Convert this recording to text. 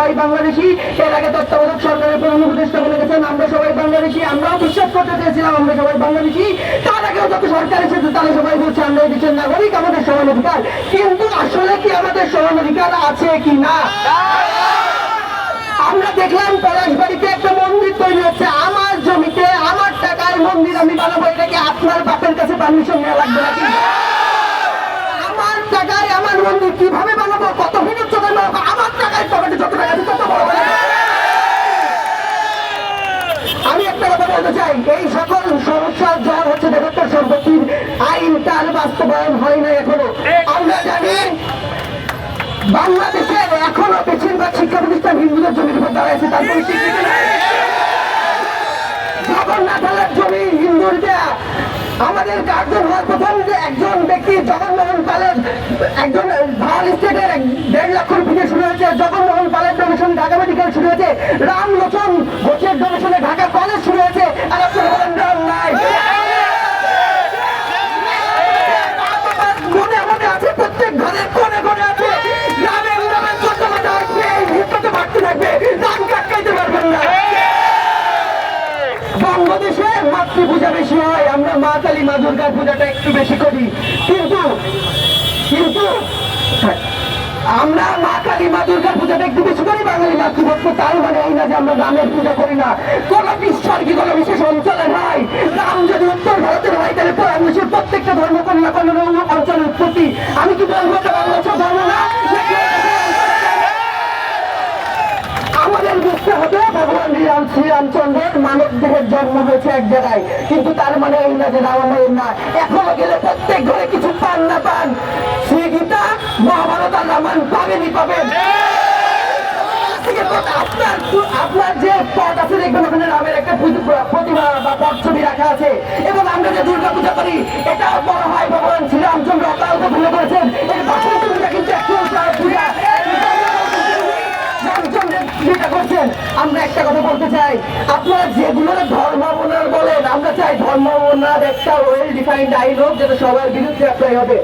সবাই বাংলাদেশি। এর আগে তত্ত্বাবধায়ক সরকারের প্রধান উপদেষ্টা বলে গেছেন আমরা সবাই বাংলাদেশি। আমরাও বিশ্বাস করতে চেয়েছিলাম আমরা সবাই বাংলাদেশি। তার আগেও যত সরকার এসেছে তারা সবাই বলছে আমরা এই দেশের নাগরিক, আমাদের সমান অধিকার। কিন্তু আসলে কি আমাদের সমান অধিকার আছে কি না? আমরা দেখলাম পলাশবাড়িতে একটা মন্দির তৈরি হচ্ছে, আমার জমিতে আমার টাকায় মন্দির আমি বানাবো, এটা কি আপনার বাপের কাছে পারমিশন নেওয়া লাগবে নাকি? আমার টাকায় আমার মন্দির কিভাবে বানাবো, কত মিনিট চলে বানাবো, আমার টাকায় পকেটে যত টাকা আছে তত বড় বানাবো। আমি একটা কথা বলতে চাই, এই সকল সমস্যার জ্বর হচ্ছে দেবত্তর সম্পত্তির আইন, তার বাস্তবায়ন হয় না এখনো। আমরা জানি বাংলাদেশের এখনো বেশিরভাগ শিক্ষা প্রতিষ্ঠান হিন্দুদের জমির উপর দাঁড়াইছে, তার কোনো স্বীকৃতি নেই। জগন্নাথের জমি হিন্দুর দেয়া। আমাদের গার্জেন হওয়ার প্রথম যে একজন ব্যক্তি জগন্মোহন পালের একজন ভাল স্টেটের 1.5 লক্ষ রুপি শুরু হয়েছে, জগন্মোহন পালের ডোনেশন ঢাকা মেডিকেল শুরু হয়েছে, রামলোচন ঘোষের ডোনেশনে ঢাকা কলেজ শুরু হয়েছে। আর আপনার বলেন রাম নাই। মনে মনে আছে, প্রত্যেক ঘরের কোণে কোণে আছে। রামের নামের কত কথা আসবে, এই ভিতরে ভাবতে থাকবে, রাম কাটকাইতে পারবেন না। বাংলাদেশে মাতৃপূজা বেশি হয়, আমরা মা কালী মা দুর্গার পূজাটা একটু বেশি করি, কিন্তু কিন্তু আমরা মা কালী মা দুর্গার পূজাটা একটু বেশি করি বাঙালি মাতৃভক্ত। তার মানে এই না যে আমরা রামের পূজা করি না। কোন ঈশ্বর কি কোন বিশেষ অঞ্চলে নাই। রাম যদি উত্তর ভারতের হয় তাহলে বাংলাদেশের প্রত্যেকটা ধর্ম কোন না কোন অঞ্চলের উৎপত্তি। আমি কি বলবো বাংলাদেশের ধর্ম না? আমাদের বুঝতে হবে ভগবান শ্রীরামচন্দ্রের মানব দেহের জন্ম হয়েছে এক জায়গায়, কিন্তু তার মানে এই না যে রামায়ণ না। এখনো গেলে প্রত্যেক ঘরে কিছু পান না পান, শ্রী গীতা মহাভারত আর রামায়ণ পাবেনই পাবেন। আপনার যে পট আছে দেখবেন ওখানে রামের একটা প্রতিমা বা পট ছবি রাখা আছে। এবং আমরা যে দুর্গা পূজা করি এটা বলা হয় ভগবান শ্রীরামচন্দ্র অকাল পূজা করেছেন। এর বাসন্তী পূজা কিন্তু পূজা করছেন। আমরা একটা কথা বলতে চাই, আপনারা যেগুলো ধর্মাবনার বলেন, আমরা চাই ধর্মাবনার একটা ওয়েল ডিফাইন্ড আইন হোক যেটা সবার বিরুদ্ধে অ্যাপ্লাই হবে।